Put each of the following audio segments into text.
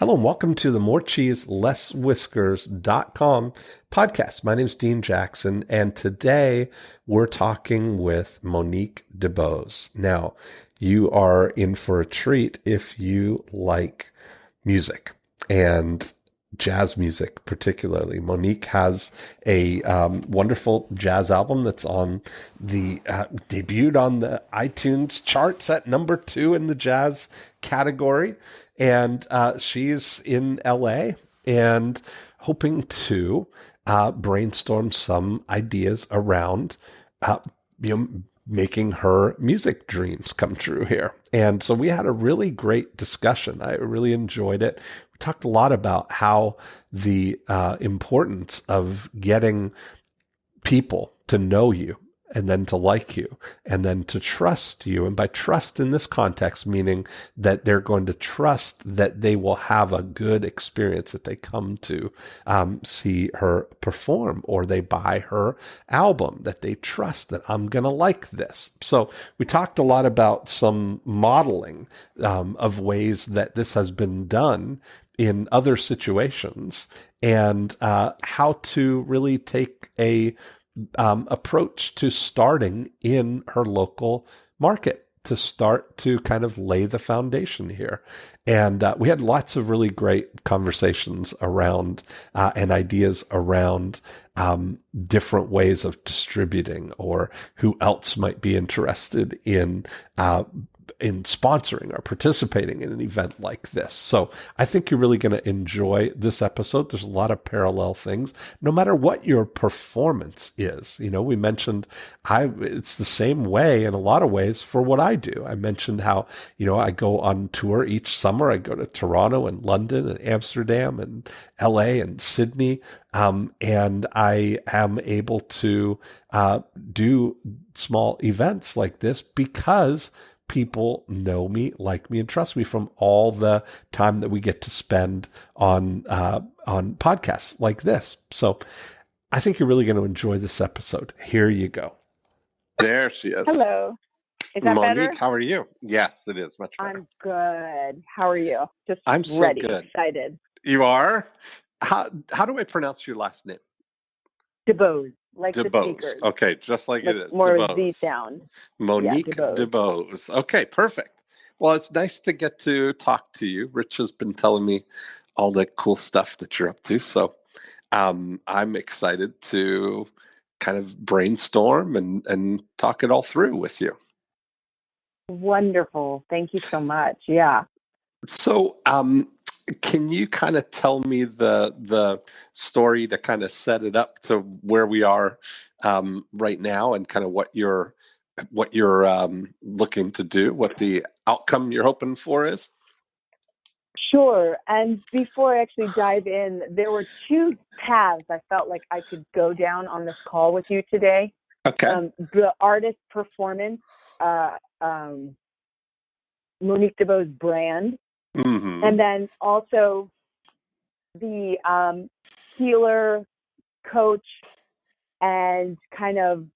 Hello and welcome to the More Cheese Less Whiskers.com podcast. My name is Dean Jackson, and today we're talking with Monique DeBose. Now, you are in for a treat if you like music and jazz music particularly. Monique has a wonderful jazz album that's on the debuted on the iTunes charts at number 2 in the jazz category. And she's in LA and hoping to brainstorm some ideas around making her music dreams come true here. And so we had a really great discussion. I really enjoyed it. We talked a lot about how the importance of getting people to know you and then to like you and then to trust you. And by trust in this context, meaning that they're going to trust that they will have a good experience, that they come to see her perform or they buy her album, that they trust that I'm going to like this. So we talked a lot about some modeling of ways that this has been done in other situations and how to really take a approach to starting in her local market, to start to kind of lay the foundation here. And we had lots of really great conversations around and ideas around different ways of distributing or who else might be interested in sponsoring or participating in an event like this. So I think you're really going to enjoy this episode. There's a lot of parallel things, no matter what your performance is. You know, we mentioned it's the same way in a lot of ways for what I do. I mentioned how, I go on tour each summer. I go to Toronto and London and Amsterdam and LA and Sydney. And I am able to do small events like this because people know me, like me, and trust me from all the time that we get to spend on podcasts like this. So I think you're really going to enjoy this episode. Here you go. There she is. Hello. Is that Monique, better? how are you? Yes, it is much better. I'm good. How are you? Just I'm ready, so good. Excited. You are? How do I pronounce your last name? DeBose. Like DeBose. the speakers. Okay, just like it is. More DeBose. Z sound. Monique DeBose. DeBose. Okay, perfect. Well, it's nice to get to talk to you. Rich has been telling me all the cool stuff that you're up to. So I'm excited to kind of brainstorm and talk it all through with you. Wonderful. Thank you so much. Yeah. So can you kind of tell me the story to kind of set it up to where we are right now and kind of what you're looking to do, what the outcome you're hoping for is? Sure. And before I actually dive in, there were two paths I felt like I could go down on this call with you today. Okay. The artist performance, Monique DeBose brand, mm-hmm. and then also the healer, coach, and kind of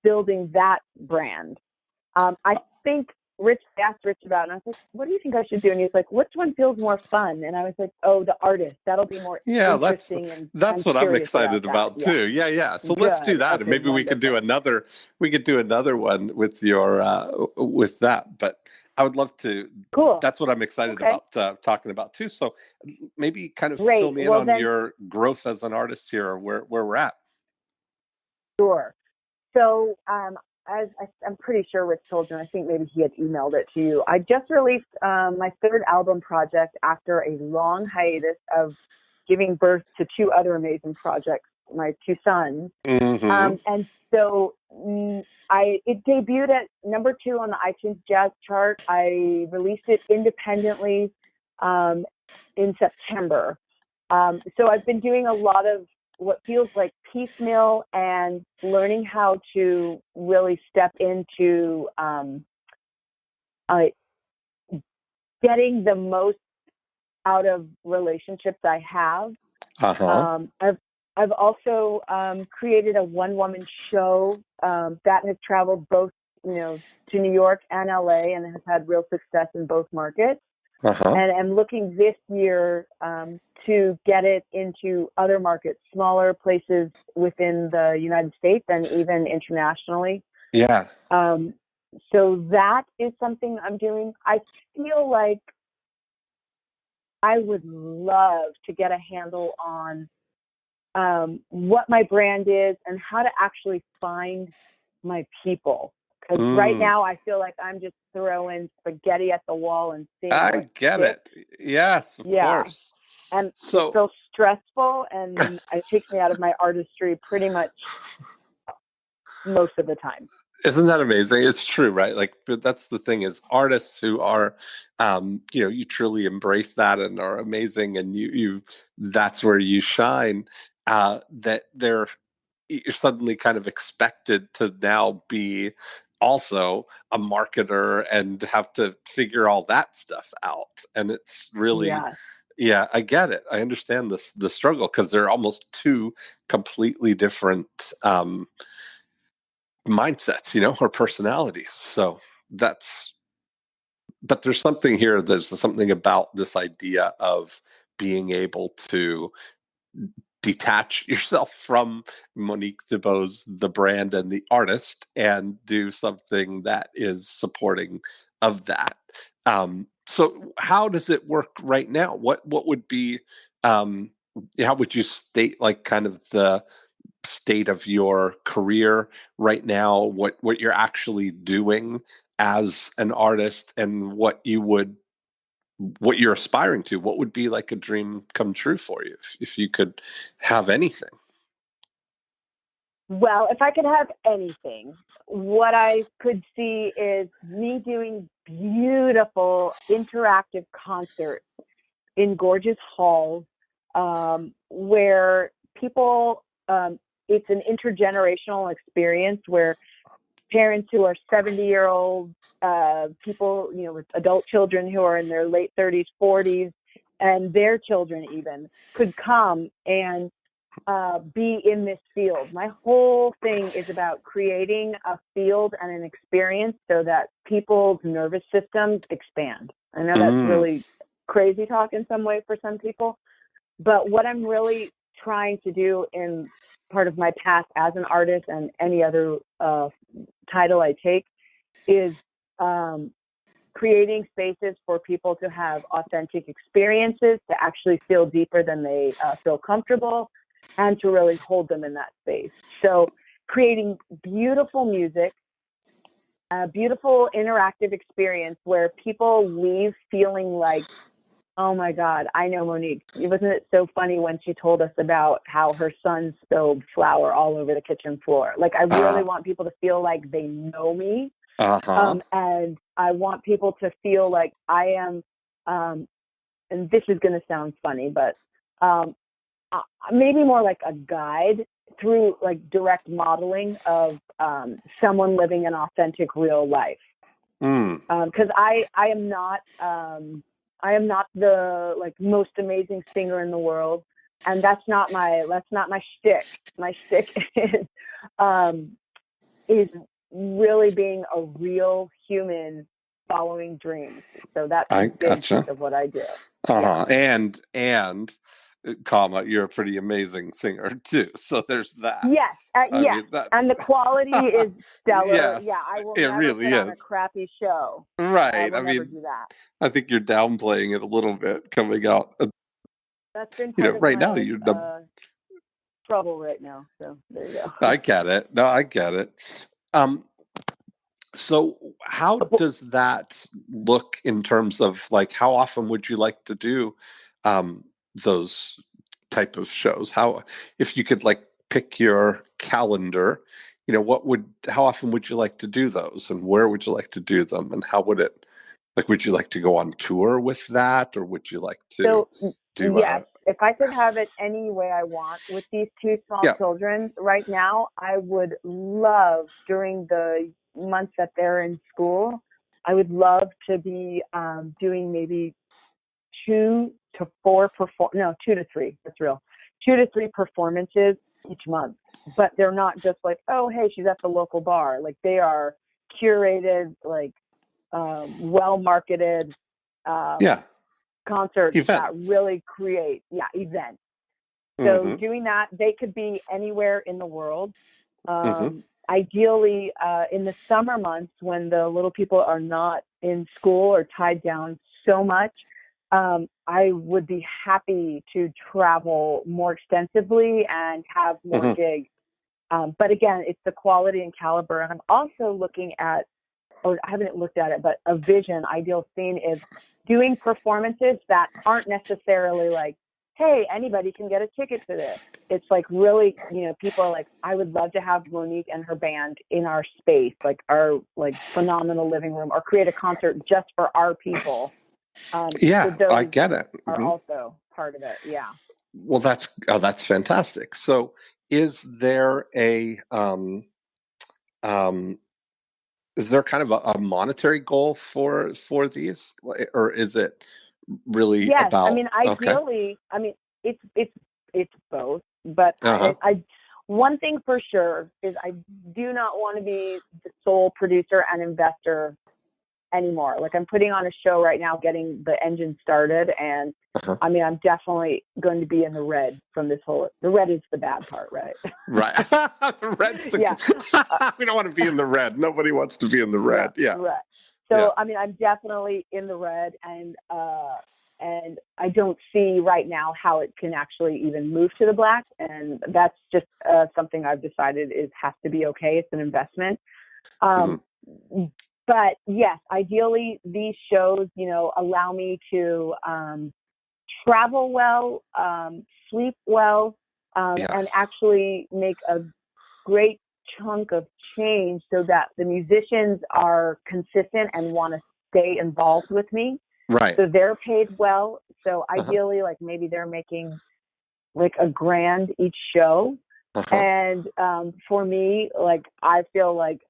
building that brand. I think Rich asked Rich about it, and I was like, what do you think I should do? And he was like, which one feels more fun? And I was like, oh, the artist. That'll be more interesting. That's what I'm excited about too. Yeah. So Good. Let's do that. Okay, And maybe wonderful. we could do another one with your, with that. But I would love to. Cool. That's what I'm excited about talking about too. So maybe kind of fill me in on your growth as an artist here, or where we're at. Sure. So, as I'm pretty sure Rich told you, I think maybe he had emailed it to you. I just released my third album project after a long hiatus of giving birth to two other amazing projects, my two sons. Mm-hmm. And so it debuted at number 2 on the iTunes Jazz chart. I released it independently in September. So I've been doing a lot of what feels like piecemeal and learning how to really step into getting the most out of relationships I have. Uh-huh. I've also created a one-woman show that has traveled both, to New York and LA and has had real success in both markets. Uh-huh. And I'm looking this year to get it into other markets, smaller places within the United States and even internationally. Yeah. Um, so that is something I'm doing. I feel like I would love to get a handle on what my brand is and how to actually find my people. Because right Mm. now I feel like I'm just throwing spaghetti at the wall and seeing I what get sticks. it. Yes, of Yeah. course. And it's So, so stressful and it takes me out of my artistry pretty much most of the time. isn't that amazing? It's true, right? Like, but that's the thing is artists who are, you truly embrace that and are amazing, and that's where you shine. That you're suddenly kind of expected to now be also a marketer and have to figure all that stuff out, and it's really, Yeah. yeah, I get it. I understand the struggle because they're almost two completely different mindsets, or personalities. So that's, but there's something here. There's something about this idea of being able to detach yourself from Monique DeBose, the brand and the artist, and do something that is supporting of that. So how does it work right now? What would be, um, how would you state like kind of the state of your career right now, what you're actually doing as an artist, and what you're aspiring to? What would be like a dream come true for you if you could have anything? Well, if I could have anything, what I could see is me doing beautiful interactive concerts in gorgeous halls where people, it's an intergenerational experience where parents who are 70-year-old people, with adult children who are in their late 30s, 40s, and their children even could come and be in this field. My whole thing is about creating a field and an experience so that people's nervous systems expand. I know that's Mm, really crazy talk in some way for some people, but what I'm really trying to do in part of my path as an artist and any other title I take is creating spaces for people to have authentic experiences, to actually feel deeper than they feel comfortable, and to really hold them in that space. So creating beautiful music, a beautiful interactive experience where people leave feeling like, oh my God, I know Monique. Wasn't it so funny when she told us about how her son spilled flour all over the kitchen floor? Like, I really uh, want people to feel like they know me. uh-huh. And I want people to feel like I am, and this is going to sound funny, but maybe more like a guide through like direct modeling of someone living an authentic real life. Mm, Because I am not the like most amazing singer in the world, and that's not my shtick. My shtick um, is really being a real human following dreams. So that's a I big piece gotcha. of what I do. Yeah. Uh-huh. And comma, you're a pretty amazing singer too. So there's that. Yes. I Yes. mean, that's And the quality is stellar. Yeah. yes, I will it never really put on a is. crappy show. I Right. will I never mean, do that. I think you're downplaying it a little bit coming out. That's been part of Right now my you're the trouble right now. So there you go. I get it. No, I get it. Um, so how does that look in terms of like how often would you like to do um those type of shows? How, if you could like pick your calendar, how often would you like to do those, and where would you like to do them, and how would it, like, would you like to go on tour with that, or would you like to So, do yes, if I could have it any way I want with these two small yeah. children right now, I would love during the months that they're in school, I would love to be doing maybe two to three, that's real, 2 to 3 performances each month. But they're not just like, oh, hey, she's at the local bar. Like they are curated, like well marketed. Yeah. concerts that Events. really create, events. So doing that, they could be anywhere in the world. Ideally, in the summer months when the little people are not in school or tied down so much, I would be happy to travel more extensively and have more gigs. But again, it's the quality and caliber. And I'm also looking at, or I haven't looked at it, but a vision, ideal scene is doing performances that aren't necessarily like, hey, anybody can get a ticket to this. It's like really, people are like, I would love to have Monique and her band in our space, like our like phenomenal living room, or create a concert just for our people. Yeah, so I those get it. are also part of it. Yeah. Well, that's fantastic. So, is there um, is there kind of a monetary goal for these, or is it really Yes, I about? mean, Okay. ideally, I mean, it's both. But Uh-huh. I one thing for sure is I do not want to be the sole producer and investor anymore. Like I'm putting on a show right now, getting the engine started, and Uh-huh. I mean, I'm definitely going to be in the red from this whole. The red is the bad part, right? Right. The red's the. Yeah. We don't want to be in the red. Nobody wants to be in the Yeah, red. Yeah. right. Yeah. So I mean, I'm definitely in the red, and I don't see right now how it can actually even move to the black, and that's just something I've decided has to be okay. It's an investment. But yes, ideally these shows, allow me to travel well, sleep well, Yeah. and actually make a great chunk of change so that the musicians are consistent and want to stay involved with me. Right. So they're paid well. So ideally, like maybe they're making like $1,000 each show. And for me, like I feel like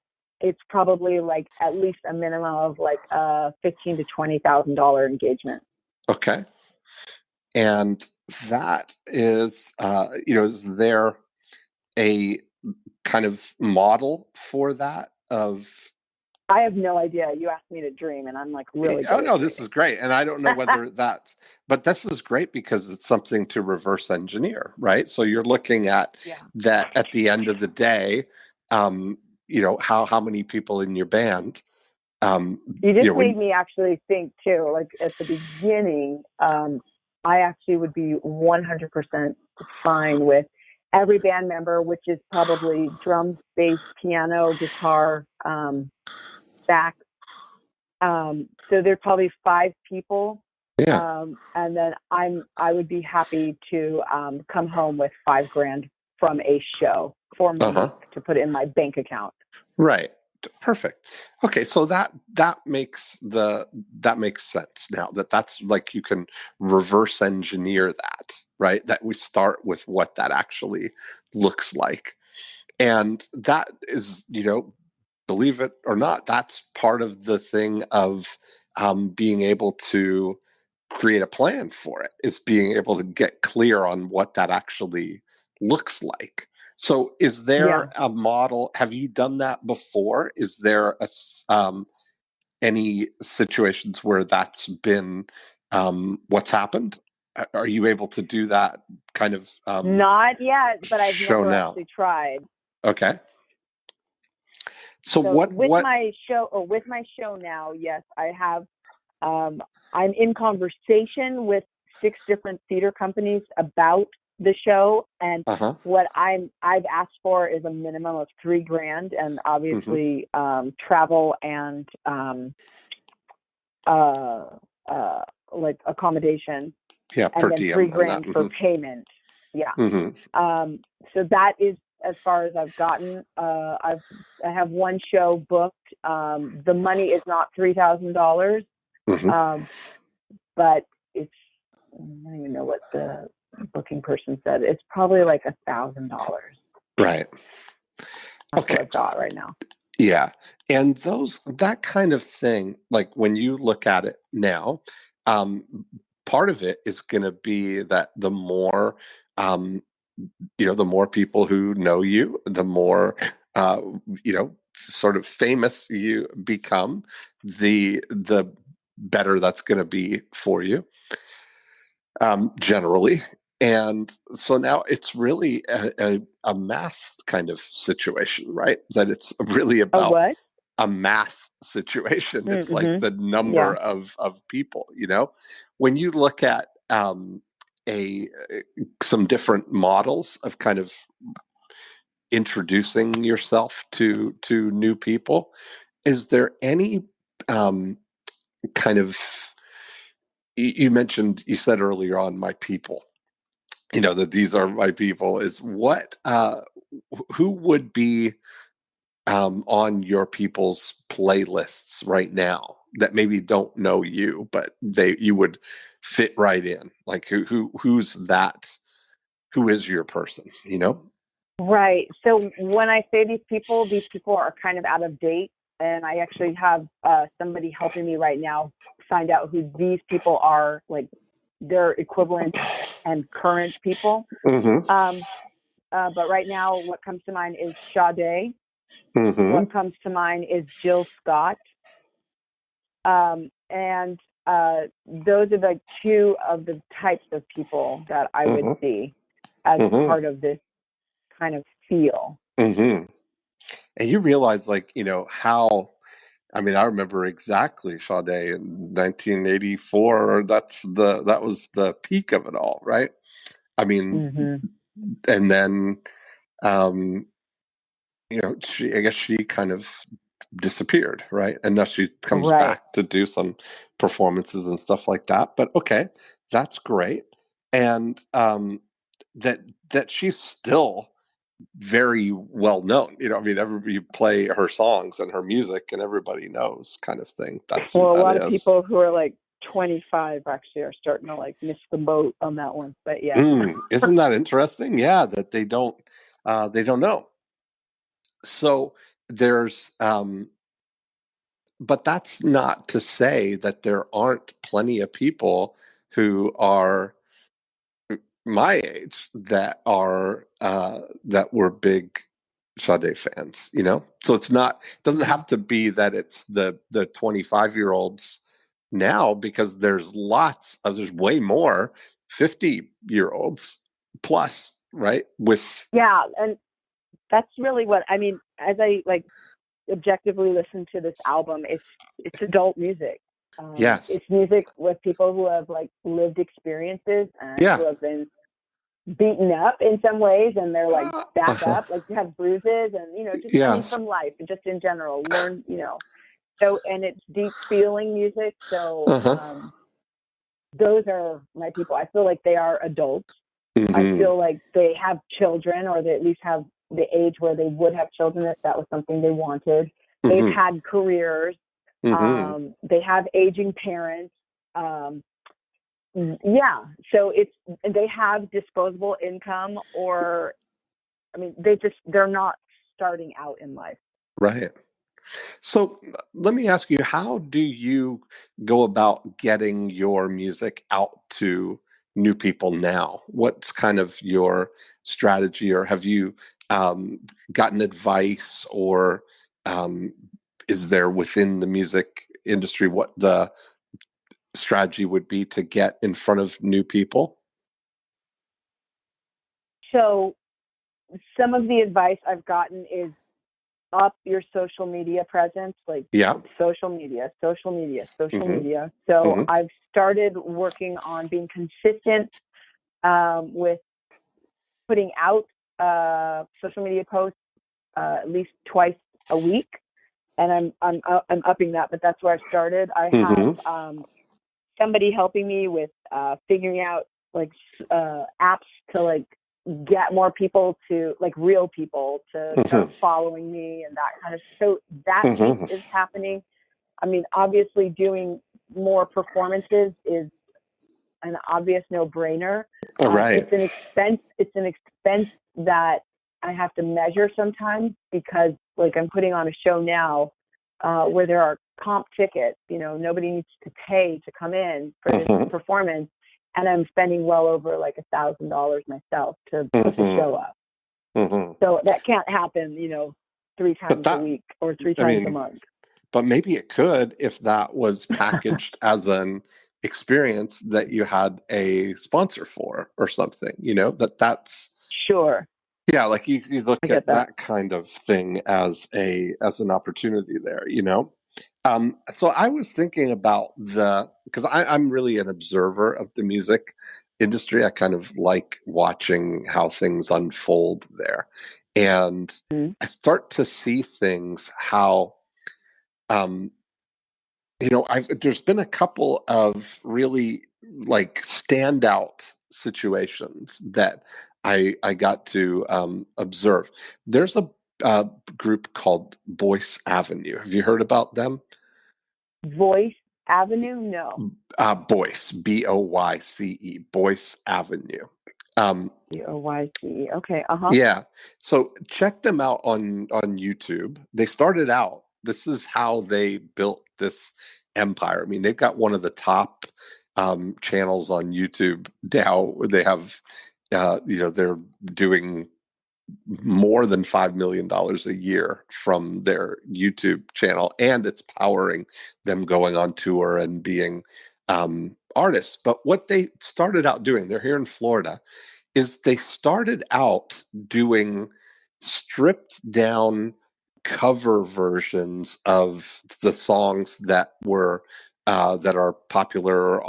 it's probably like at least a minimum of like $15,000 to $20,000 engagement. Okay. And that is, is there a kind of model for that of? I have no idea. You asked me to dream, and I'm like really Oh good at no, this is dreaming. great. And I don't know whether but this is great because it's something to reverse engineer, right? So you're looking at that at the end of the day, how many people in your band, You just made me actually think too, like at the beginning, I actually would be 100% fine with every band member, which is probably drums, bass, piano, guitar, sax. So there's probably 5 people. yeah. And then I would be happy to come home with $5,000 from a show for Monique to put in my bank account. Right. Perfect. Okay, so that makes sense now. That's like you can reverse engineer that, right? That we start with what that actually looks like. And that is, believe it or not, that's part of the thing of being able to create a plan for it, is being able to get clear on what that actually looks like. So is there a model? Have you done that before? Is there any situations where that's been what's happened? Are you able to do that kind of Not yet, but I've show never now? actually tried. Okay. So with my show now, yes, I have. I'm in conversation with 6 different theater companies about the show, and what I've asked for is a minimum of $3,000, and obviously travel and like accommodation, and then diem $3,000 for payment. Yeah. So that is as far as I've gotten. I have one show booked. The money is not $3,000, but it's, I don't even know what the booking person said. It's probably like $1,000. Right. That's what I've got right now. Yeah. And that kind of thing, like when you look at it now, part of it is going to be that the more, the more people who know you, the more, sort of famous you become, the better that's going to be for you, generally. And so now it's really a math kind of situation, right? That it's really A about what? a math situation. It's like Mm-hmm. the number Yeah. of people, when you look at a some different models of kind of introducing yourself to new people. Is there any kind of, you said earlier on, my people, that these are my people, is what, who would be on your people's playlists right now that maybe don't know you, but you would fit right in? Like who's that? Who is your person? Right. So when I say these people are kind of out of date, and I actually have somebody helping me right now find out who these people are, like their equivalent and current people. Mm-hmm. But right now, what comes to mind is Sade. Mm-hmm. What comes to mind is Jill Scott. And those are the two of the types of people that I would Mm-hmm. see as Mm-hmm. part of this kind of feel. Mm-hmm. And you realize, like, how, I mean, I remember exactly Sade in 1984. That was the peak of it all, right? I mean, Mm-hmm. and then, um, I guess she kind of disappeared, right? And now she comes Right. back to do some performances and stuff like that. But okay, that's great. And that she's still very well known. I mean, everybody play her songs and her music, and everybody knows, kind of thing. That's who Well, a that lot of is. people who are like 25 actually are starting to like miss the boat on that one. But yeah. Isn't that interesting? Yeah, that they don't know. So there's, but that's not to say that there aren't plenty of people who are my age that were big Sade fans, So it doesn't Mm-hmm. have to be that it's the 25-year-olds now, because there's way more 50-year-olds plus, right? Yeah, and that's really what I mean. As I like objectively listen to this album, it's adult music. Yes. It's music with people who have like lived experiences and Yeah. who have been beaten up in some ways, and they're like back Uh-huh. up, like you have bruises, and just I mean Yes. from life and just in general, learn. So, and it's deep feeling music. So Uh-huh. those are my people. I feel like they are adults. I Mm-hmm. feel like they have children, or they at least have the age where they would have children if that was something they wanted. They've Mm-hmm. had careers. Mm-hmm. They have aging parents. Yeah. So they have disposable income, or, I mean, they're not starting out in life. Right. So let me ask you, how do you go about getting your music out to new people now? What's kind of your strategy, or have you gotten advice, or um, is there within the music industry what the strategy would be to get in front of new people? So some of the advice I've gotten is up your social media presence, like Yeah. social media, social media, social Mm-hmm. media. So Mm-hmm. I've started working on being consistent with putting out social media posts at least twice a week, and I'm upping that. But that's where I started. I have Mm-hmm. somebody helping me with figuring out like apps to like get more people to, like, real people to start Mm-hmm. following me and that kind of. So that piece Mm-hmm. is happening. I mean, obviously doing more performances is an obvious no-brainer. All right. It's an expense. It's an expense that I have to measure sometimes, because like I'm putting on a show now where there are comp tickets. Nobody needs to pay to come in for this Mm-hmm. performance, and I'm spending well over like $1,000 myself to put the Mm-hmm. show up. Mm-hmm. So that can't happen, 3 But times a week or three I times a mean, month. but maybe it could if that was packaged as an experience that you had a sponsor for or something, that's Sure. yeah, like you look I get at that. that kind of thing as an opportunity there. So I was thinking about because I'm really an observer of the music industry. I kind of like watching how things unfold there. And Mhm. I start to see things how, um, there's been a couple of really like standout situations that I got to observe. There's a uh, group called Boyce Avenue. Have you heard about them? Voice Avenue? No. Boyce, Boyce, Boyce Avenue. Um, Boyce. Okay. Uh-huh. yeah, so check them out on YouTube. They started out. This is how they built this empire. I mean, they've got one of the top channels on YouTube now. They have, they're doing more than $5 million a year from their YouTube channel, and it's powering them going on tour and being artists. But what they started out doing, they're here in Florida, is they started out doing stripped down cover versions of the songs that are popular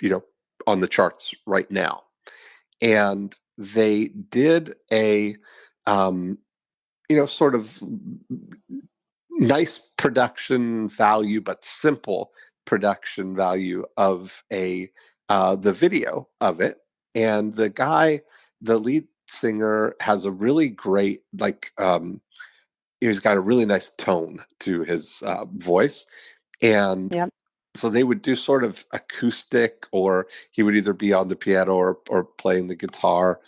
you know on the charts right now. And they did a sort of nice production value, but simple production value of the video of it. And the lead singer, has a really great he's got a really nice tone to his voice. And Yep. so they would do sort of acoustic, or he would either be on the piano or playing the guitar.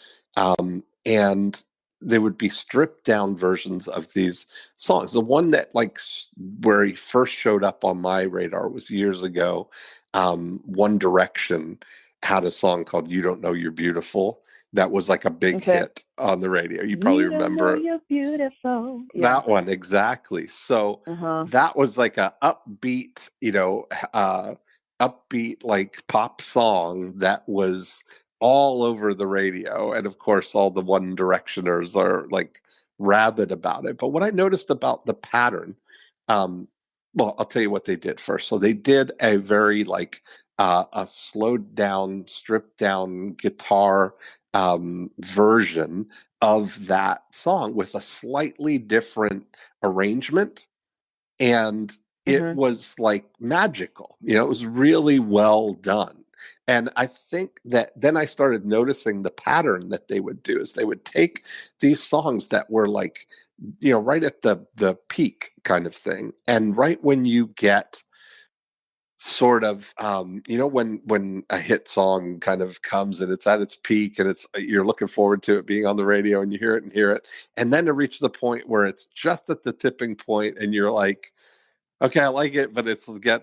And they would be stripped down versions of these songs. The one that where he first showed up on my radar was years ago. One Direction had a song called "You Don't Know You're Beautiful" that was like a big Okay. hit on the radio. You probably You don't know remember you're beautiful. Yeah. that one, exactly. So Uh-huh. that was like a upbeat, upbeat like pop song that was all over the radio. And of course, all the One Directioners are like rabid about it. But what I noticed about the pattern, um, well, I'll tell you what they did first. So they did a very a slowed down, stripped down guitar version of that song with a slightly different arrangement. And it Mm-hmm. was like magical. It was really well done. And I think that then I started noticing the pattern that they would do is they would take these songs that were like, right at the peak kind of thing. And right when you get sort of when a hit song kind of comes and it's at its peak and you're looking forward to it being on the radio and you hear it, and then it reaches the point where it's just at the tipping point and you're like, okay, I like it, but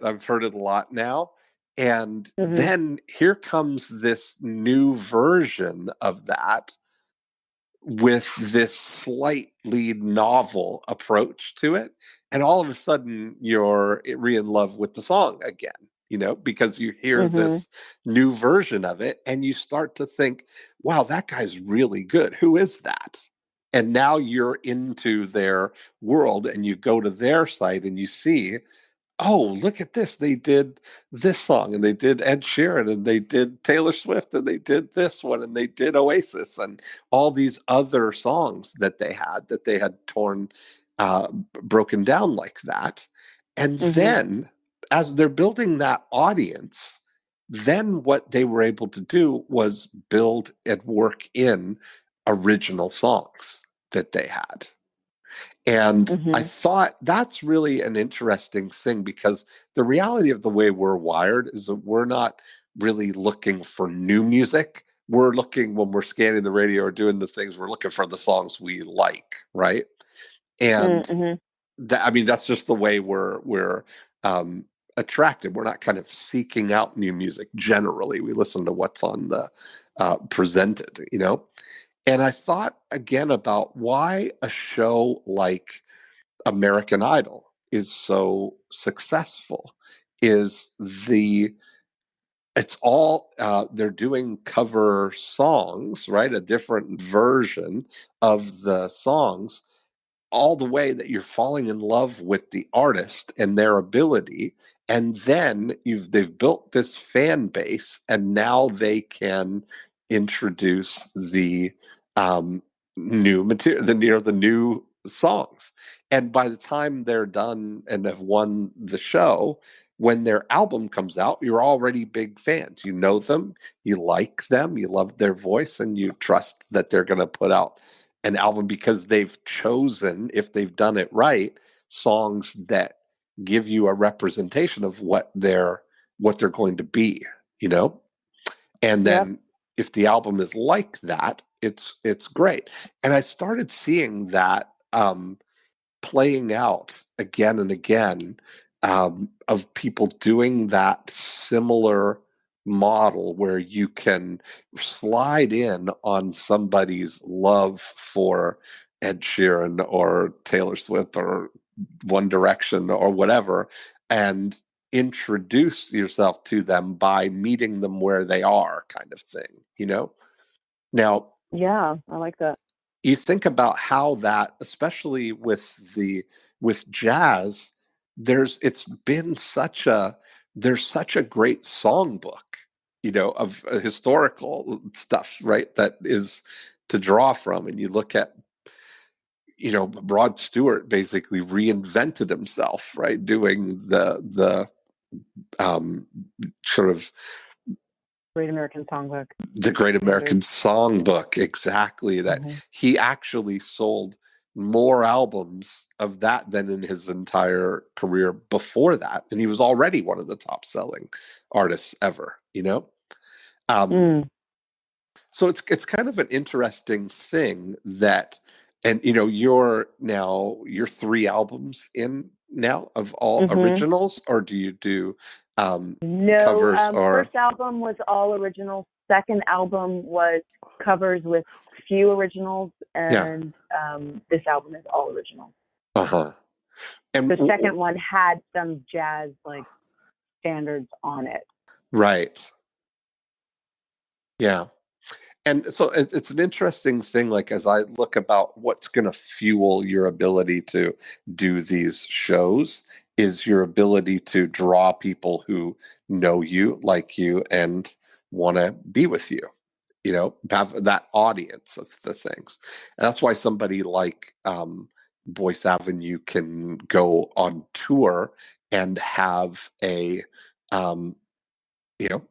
I've heard it a lot now. And Mm-hmm. then here comes this new version of that with this slightly novel approach to it. And all of a sudden, you're in love with the song again, because you hear Mm-hmm. this new version of it and you start to think, wow, that guy's really good. Who is that? And now you're into their world and you go to their site and you see, oh, look at this. They did this song and they did Ed Sheeran and they did Taylor Swift and they did this one and they did Oasis and all these other songs that they had broken down like that. And Mm-hmm. then as they're building that audience, then what they were able to do was build and work in original songs that they had. And I Mm-hmm. thought that's really an interesting thing because the reality of the way we're wired is that we're not really looking for new music. We're looking, when we're scanning the radio or doing the things, we're looking for the songs we like, right? And Mm-hmm. that's just the way we're attracted. We're not kind of seeking out new music generally. We listen to what's on the presented. And I thought again about why a show like American Idol is so successful is it's all they're doing cover songs, right? A different version of the songs, all the way that you're falling in love with the artist and their ability, and then they've built this fan base, and now they can introduce the new material, the new songs. And by the time they're done and have won the show, when their album comes out, you're already big fans. You know them, you like them, you love their voice, and you trust that they're going to put out an album because they've chosen, if they've done it right, songs that give you a representation of what they're going to be, And then if the album is like that, it's great. And I started seeing that playing out again and again, of people doing that similar model where you can slide in on somebody's love for Ed Sheeran or Taylor Swift or One Direction or whatever, and introduce yourself to them by meeting them where they are, kind of thing, Now, Yeah, I like that. You think about how that, especially with jazz, there's such a great songbook, of historical stuff, right? That is to draw from. And you look at, Rod Stewart basically reinvented himself, right? Doing the sort of Great American Songbook. The Great American Songbook, exactly. That he actually sold more albums of that than in his entire career before that, and he was already one of the top selling artists ever. So it's kind of an interesting thing that, and you're 3 albums in now of all originals, or do you do no covers? Or first album was all originals. Second album was covers with few originals, and this album is all originals. And the second one had some jazz standards on it. Right. Yeah. And so it's an interesting thing, as I look about what's going to fuel your ability to do these shows is your ability to draw people who know you, like you, and want to be with you, have that audience of the things. And that's why somebody like Boyce Avenue can go on tour and have a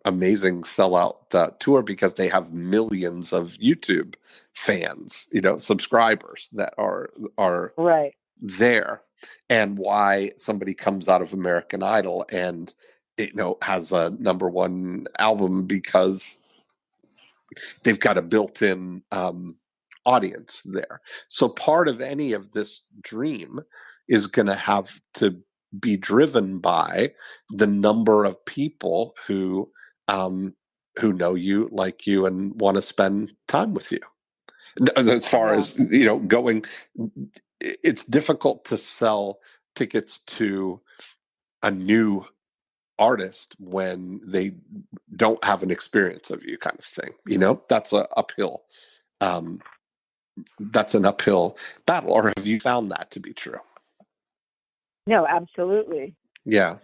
amazing sellout tour, because they have millions of YouTube fans, subscribers that are right there. And why somebody comes out of American Idol and has a #1 album, because they've got a built-in audience there. So part of any of this dream is going to have to be driven by the number of people who know you, like you, and want to spend time with you. As far as going, it's difficult to sell tickets to a new artist when they don't have an experience of you, kind of thing. That's an uphill battle. Or have you found that to be true? No, absolutely. Yeah.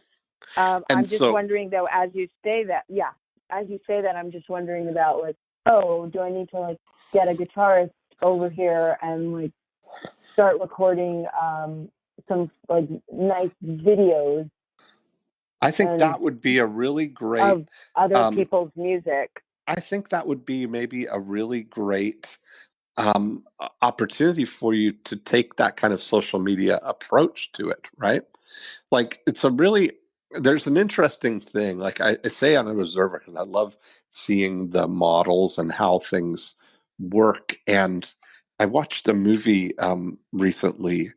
I'm just wondering, though, as you say that, I'm just wondering about do I need to get a guitarist over here and start recording some nice videos? I think that would be a really great of other people's music. I think that would be maybe a really great opportunity for you to take that kind of social media approach to it, right? There's an interesting thing. I say I'm an observer because I love seeing the models and how things work. And I watched a movie recently,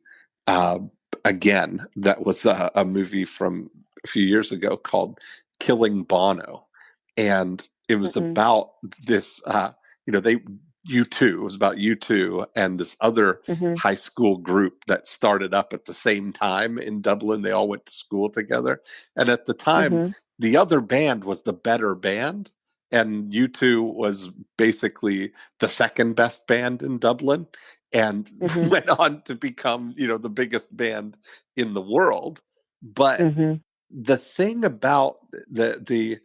again, that was a movie from a few years ago called Killing Bono. And it was about this, U2. It was about U2 and this other high school group that started up at the same time in Dublin. They all went to school together. And at the time, the other band was the better band. And U2 was basically the second best band in Dublin and went on to become, the biggest band in the world. But the thing about the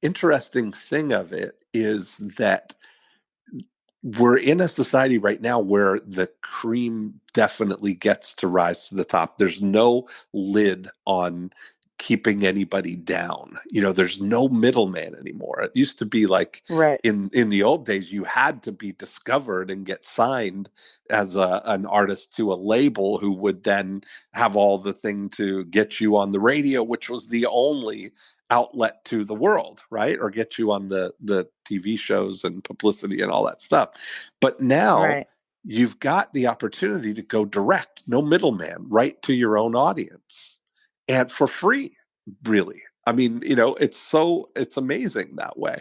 interesting thing of it is that we're in a society right now where the cream definitely gets to rise to the top. There's no lid on keeping anybody down. There's no middleman anymore. It used to be like in the old days, you had to be discovered and get signed as an artist to a label who would then have all the thing to get you on the radio, which was the only outlet to the world, right? Or get you on the TV shows and publicity and all that stuff. But now you've got the opportunity to go direct, no middleman, right to your own audience. And for free, really. I mean, it's amazing that way.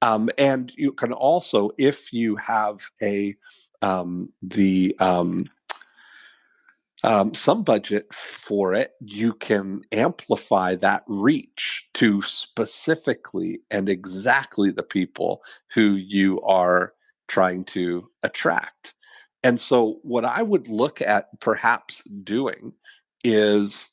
And you can also, if you have some budget for it, you can amplify that reach to specifically and exactly the people who you are trying to attract. And so what I would look at perhaps doing is,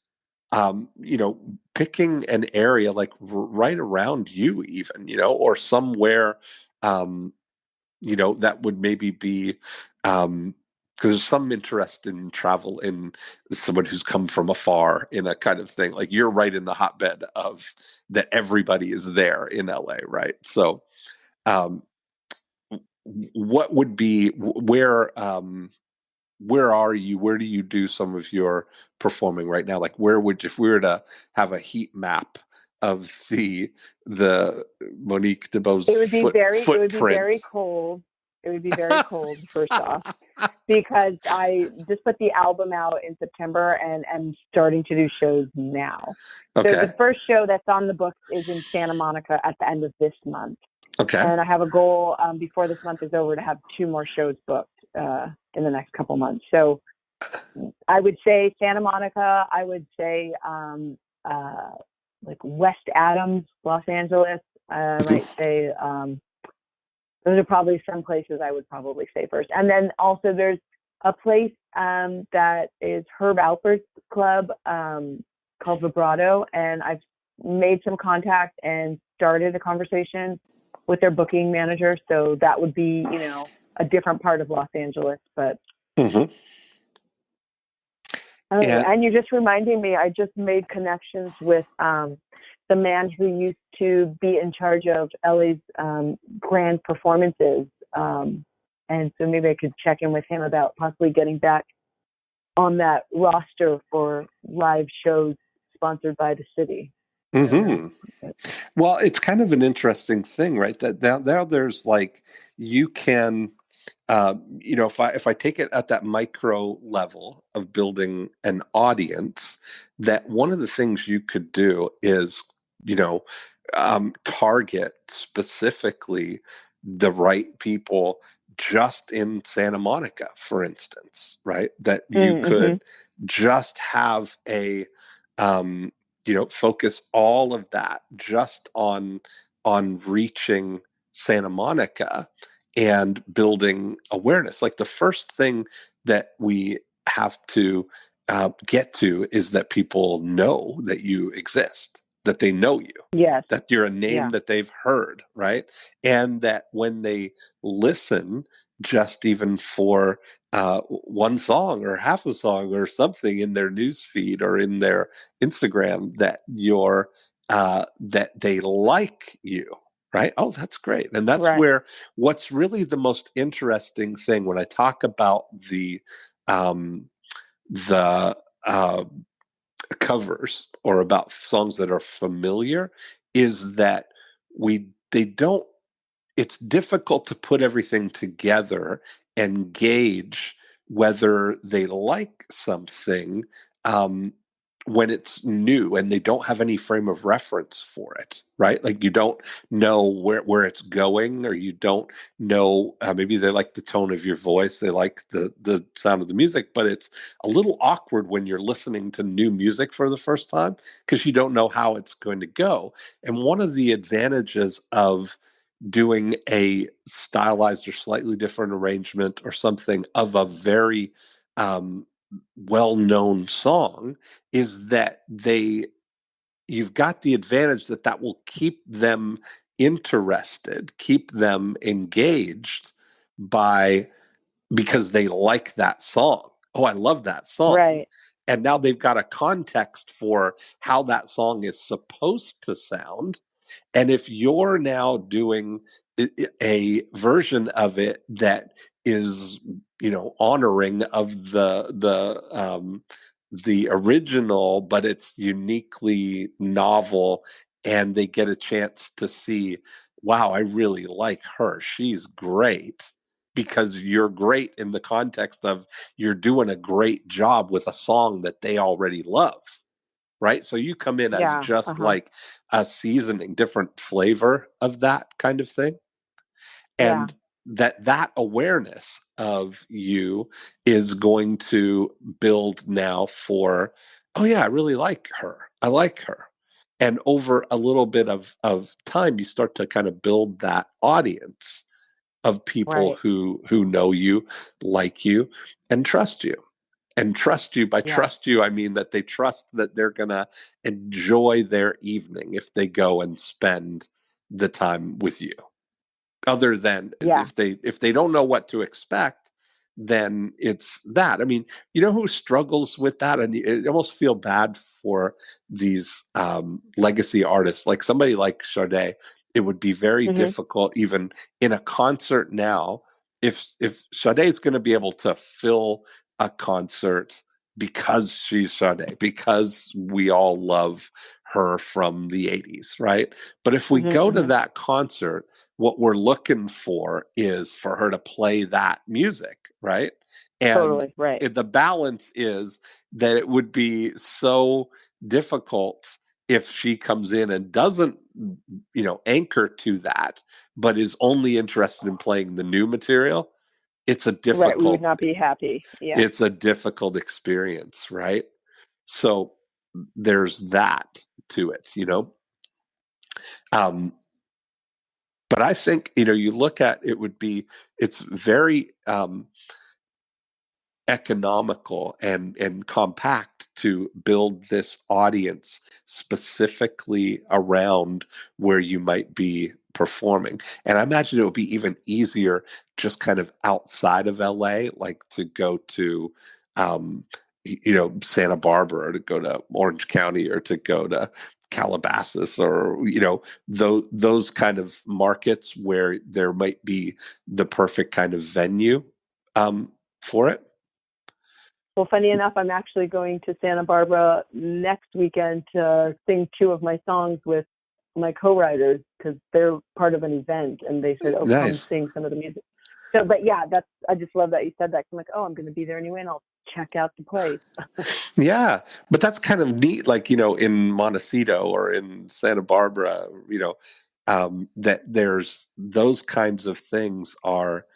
picking an area like right around you even, or somewhere, that would maybe be, because there's some interest in travel in someone who's come from afar in a kind of thing. Like you're right in the hotbed of that everybody is there in LA, right? So what would be where are you? Where do you do some of your performing right now? Like where would, if we were to have a heat map of the Monique DeBose it would be footprint? very cold. It would be very cold, first off, because I just put the album out in September and I'm starting to do shows now. Okay. So the first show that's on the books is in Santa Monica at the end of this month. Okay. And I have a goal before this month is over to have 2 more shows booked in the next couple months. So I would say Santa Monica. I would say like West Adams, Los Angeles. I might say those are probably some places I would probably say first. And then also there's a place that is Herb Alpert's club called Vibrato. And I've made some contact and started a conversation with their booking manager. So that would be, a different part of Los Angeles. But and you're just reminding me, I just made connections with the man who used to be in charge of LA's grand performances. And so maybe I could check in with him about possibly getting back on that roster for live shows sponsored by the city. Well, it's kind of an interesting thing, right? That now there's like, you can, if I take it at that micro level of building an audience, that one of the things you could do is, target specifically the right people just in Santa Monica, for instance, right? That you could just have a, focus all of that just on reaching Santa Monica and building awareness. Like the first thing that we have to get to is that people know that you exist, that they know you, that you're a name that they've heard, right? And that when they listen, just even for one song or half a song or something in their news feed or in their Instagram, that you're that they like you, right? Oh, that's great. And that's where what's really the most interesting thing when I talk about the covers or about songs that are familiar is that it's difficult to put everything together and gauge whether they like something when it's new and they don't have any frame of reference for it, right? Like you don't know where it's going, or you don't know, maybe they like the tone of your voice, they like the sound of the music, but it's a little awkward when you're listening to new music for the first time because you don't know how it's going to go. And one of the advantages of doing a stylized or slightly different arrangement or something of a very well-known song is that you've got the advantage that will keep them interested, keep them engaged because they like that song. Oh, I love that song. Right. And now they've got a context for how that song is supposed to sound. And if you're now doing a version of it that is, honoring of the original, but it's uniquely novel, and they get a chance to see, wow, I really like her. She's great, because you're great in the context of you're doing a great job with a song that they already love. Right. So you come in as just like a seasoning, different flavor of that kind of thing. And that awareness of you is going to build now for, oh yeah, I really like her. I like her. And over a little bit of time, you start to kind of build that audience of people who know you, like you, and trust you. And trust you, by trust you, I mean that they trust that they're going to enjoy their evening if they go and spend the time with you. Other than if they don't know what to expect, then it's that. I mean, you know who struggles with that? And you almost feel bad for these legacy artists, like somebody like Sade. It would be very difficult, even in a concert now, if Sade is going to be able to fill a concert because she's Sade, because we all love her from the 80s, right? But if we go to that concert, what we're looking for is for her to play that music, right? And the balance is that it would be so difficult if she comes in and doesn't, anchor to that, but is only interested in playing the new material. It's a difficult, we would not be happy. Yeah. It's a difficult experience, right? So there's that to it, but I think, you look at it's very economical and compact to build this audience specifically around where you might be performing. And I imagine it would be even easier just kind of outside of LA, like to go to, Santa Barbara, or to go to Orange County, or to go to Calabasas, or those kind of markets where there might be the perfect kind of venue for it. Well, funny enough, I'm actually going to Santa Barbara next weekend to sing 2 of my songs with my co-writers, because they're part of an event, and they said, "Oh, come sing some of the music." So, but yeah, I just love that you said that. I'm like, oh, I'm going to be there anyway, and I'll check out the place. Yeah, but that's kind of neat, like, in Montecito or in Santa Barbara, that there's those kinds of things are,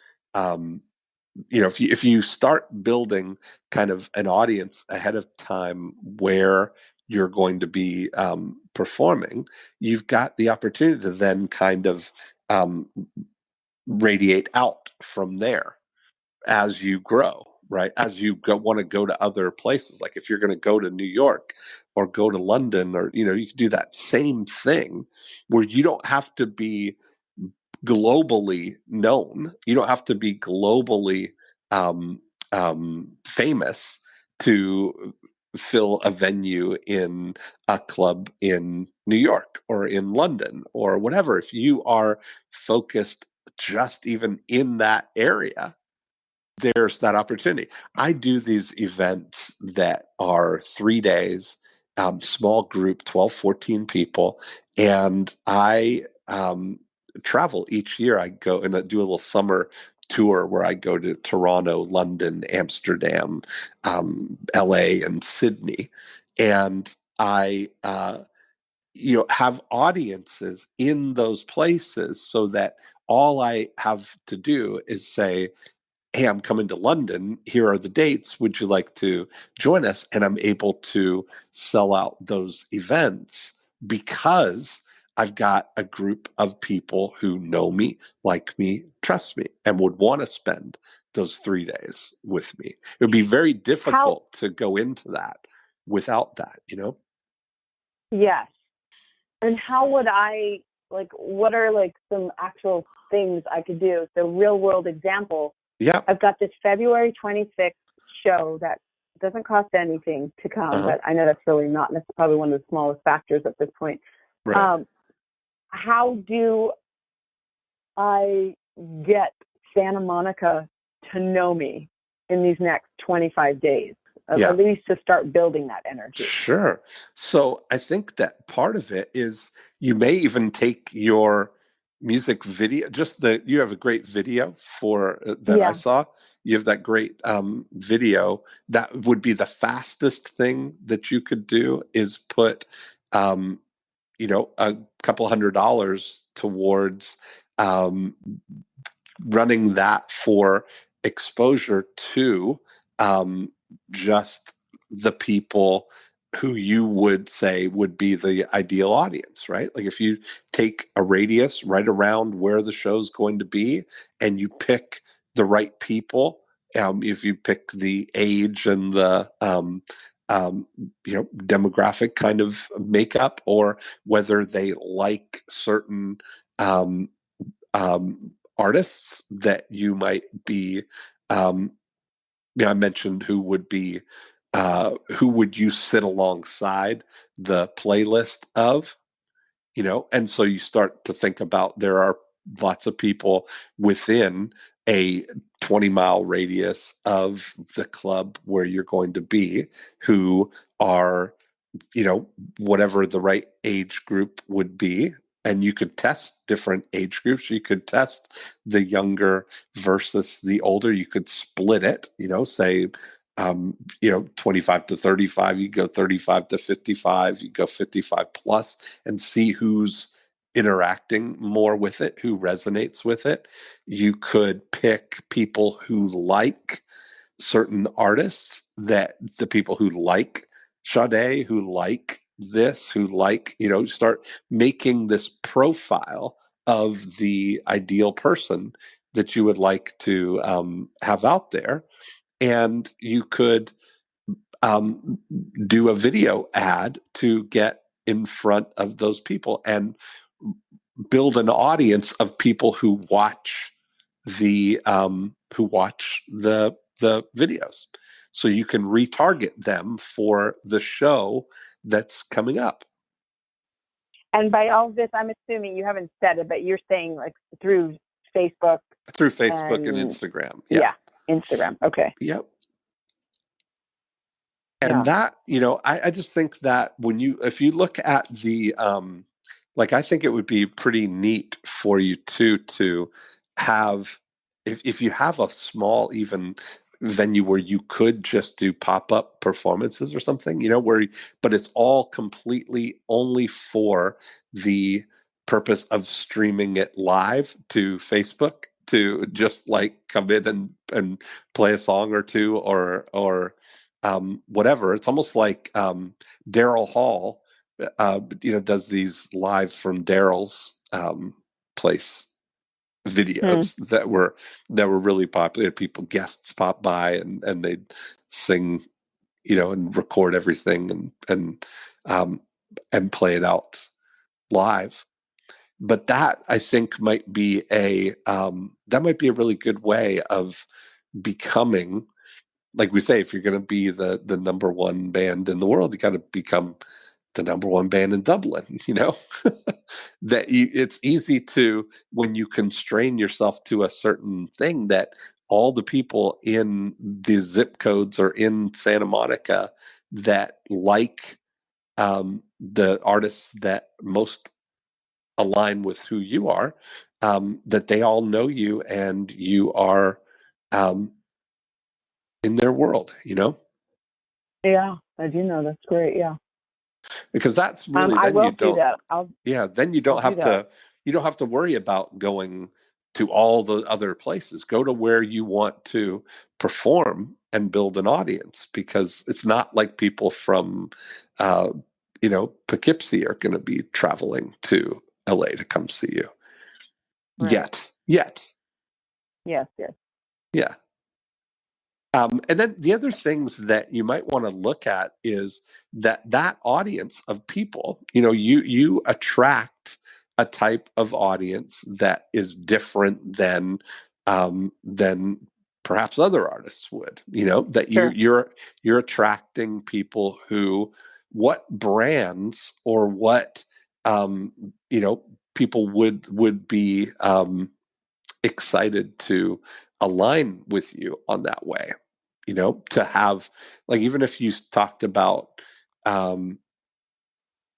if you start building kind of an audience ahead of time where you're going to be performing, you've got the opportunity to then kind of radiate out from there as you grow, right? As you want to go to other places. Like if you're going to go to New York or go to London, or, you can do that same thing where you don't have to be globally known. You don't have to be globally famous to fill a venue in a club in New York or in London or whatever. If you are focused just even in that area, there's that opportunity. I do these events that are 3 days, small group, 12, 14 people. And I travel each year. I go and I do a little summer tour where I go to Toronto, London, Amsterdam, LA, and Sydney. and I have audiences in those places, so that all I have to do is say, hey, I'm coming to London. Here are the dates. Would you like to join us? And I'm able to sell out those events because I've got a group of people who know me, like me, trust me, and would want to spend those 3 days with me. It would be very difficult to go into that without that, Yes. And how would I, what are some actual things I could do? So real world example. Yeah. I've got this February 26th show that doesn't cost anything to come, but I know that's really not, and that's probably one of the smallest factors at this point. Right. How do I get Santa Monica to know me in these next 25 days? At least to start building that energy. Sure. So I think that part of it is you may even take your music video, you have a great video that I saw. You have that great video. That would be the fastest thing that you could do, is put, a couple $100 towards running that for exposure to just the people who you would say would be the ideal audience, right? Like if you take a radius right around where the show's going to be and you pick the right people, if you pick the age and the demographic kind of makeup, or whether they like certain artists that you might be, I mentioned who would you sit alongside the playlist of, and so you start to think about, there are lots of people within a 20-mile radius of the club where you're going to be who are, whatever the right age group would be. And you could test different age groups. You could test the younger versus the older. You could split it, say, 25 to 35, you go 35 to 55, you go 55 plus, and see who's interacting more with it, who resonates with it. You could pick people who like certain artists, that the people who like Sade, who like this, who like, start making this profile of the ideal person that you would like to have out there. And you could do a video ad to get in front of those people and build an audience of people who watch the videos, so you can retarget them for the show that's coming up. And by all of this, I'm assuming you haven't said it, but you're saying through Facebook and Instagram. Yeah, Instagram. Okay. Yep. And that, I just think that if you look at the, I think it would be pretty neat for you to have, if you have a small even venue where you could just do pop-up performances or something, but it's all completely only for the purpose of streaming it live to Facebook, to just come in and play a song or two, or whatever. It's almost like Daryl Hall, does these live from Daryl's place videos that were really popular. People, guests pop by and they'd sing, and record everything and play it out live. But that, I think, might be a really good way of becoming, like we say, if you're going to be the number one band in the world, you got to become the number one band in Dublin, that it's easy to, when you constrain yourself to a certain thing, that all the people in the zip codes or in Santa Monica that like the artists that most align with who you are, that they all know you and you are in their world, Yeah. I do know. That's great. Yeah. Because that's really, I then you will do don't, that. then you I'll don't do have that. to worry about going to all the other places. Go to where you want to perform and build an audience, because it's not like people from, Poughkeepsie are going to be traveling to LA to come see you. Right. Yet. Yes. Yes. Yeah. And then the other things that you might want to look at is that audience of people, you attract a type of audience that is different than perhaps other artists would, that Sure. you're attracting people who, what brands or what, people would be, excited to align with you on that way, to have, like, even if you talked about, um,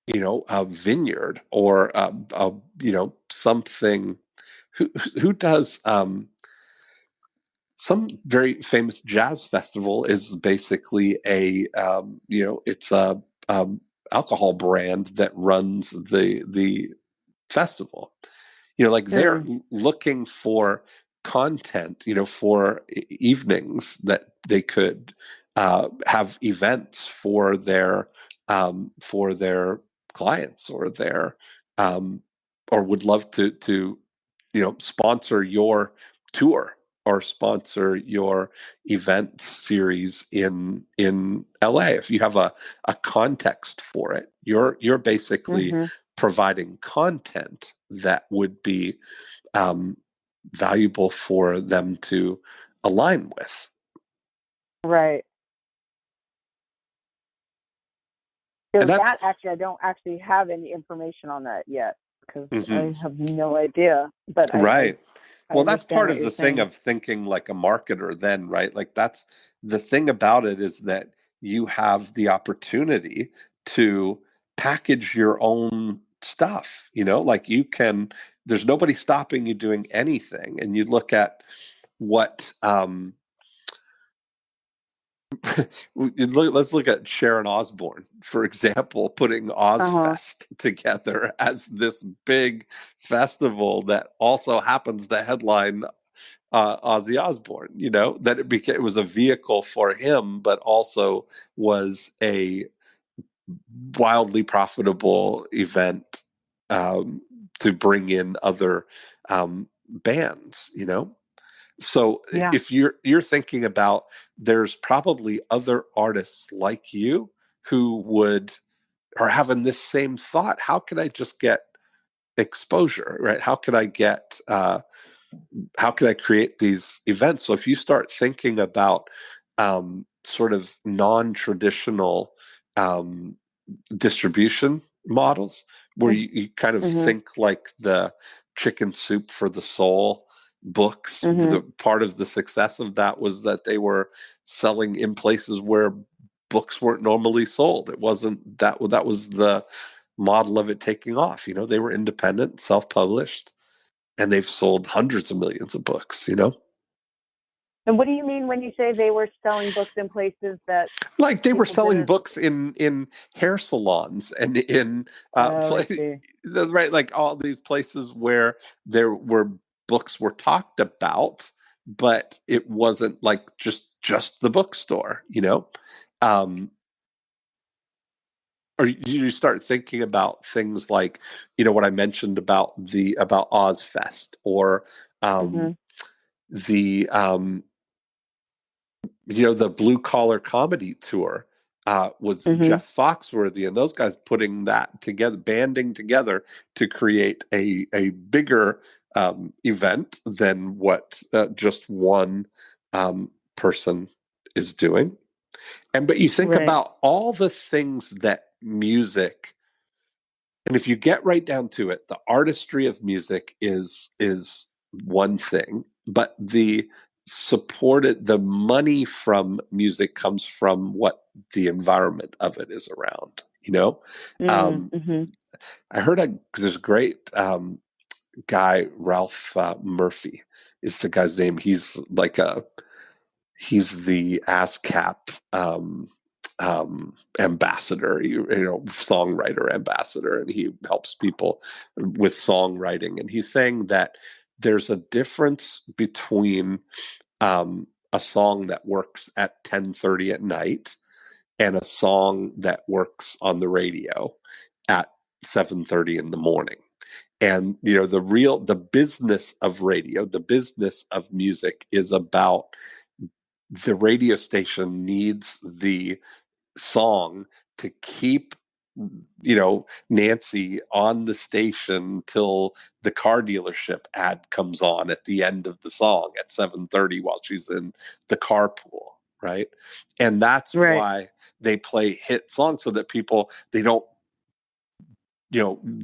a vineyard or, something, who does, some very famous jazz festival is basically it's a, alcohol brand that runs the festival. Like, they're looking for content, for evenings that they could, have events for their clients, or or would love to sponsor your tour, or sponsor your event series in LA. If you have a context for it, you're basically providing content that would be, um, valuable for them to align with. Right. So And that's that actually, I don't actually have any information on that yet because mhm, I have no idea. But right. I Well, that's understand part what of you're the thing saying. of thinking like a marketer then, right? Like, that's the thing about it, is that you have the opportunity to package your own stuff, like, there's nobody stopping you doing anything. And you look at what, let's look at Sharon Osbourne, for example, putting Uh-huh. Ozfest together as this big festival that also happens to headline, Ozzy Osbourne. That it was a vehicle for him, but also was a wildly profitable event, um, to bring in other, bands. So Yeah. if you're thinking about, there's probably other artists like you who are having this same thought. How can I just get exposure, right? How can I create these events? So if you start thinking about, sort of non-traditional, um, distribution models, where you kind of Mm-hmm. think like the Chicken Soup for the Soul books. Mm-hmm. The part of the success of that was that they were selling in places where books weren't normally sold. It wasn't that was the model of it taking off. They were independent, self-published, and they've sold hundreds of millions of books. And what do you mean when you say they were selling books in places that Like, they were people selling didn't? books in hair salons and in, Oh, I see. right, like, all these places where books were talked about, but it wasn't like just the bookstore. um or you start thinking about things like, what I mentioned about Ozfest, or, Mm-hmm. um the, the Blue Collar Comedy Tour, was Mm-hmm. Jeff Foxworthy and those guys putting that together, banding together to create a bigger, event than what, just one, person is doing. But you think Right. about all the things that music, and if you get right down to it, the artistry of music is one thing, but the money from music comes from what the environment of it is around. Um, Mm-hmm. I heard there's a great, guy, Ralph, Murphy is the guy's name. He's the ASCAP, ambassador, songwriter ambassador, and he helps people with songwriting. And he's saying that there's a difference between a song that works at 10:30 at night and a song that works on the radio at 7:30 in the morning. And the business of radio, the business of music is about the radio station needs the song to keep Nancy on the station till the car dealership ad comes on at the end of the song at 7:30 while she's in the carpool, right? And that's why they play hit songs, so that people, they don't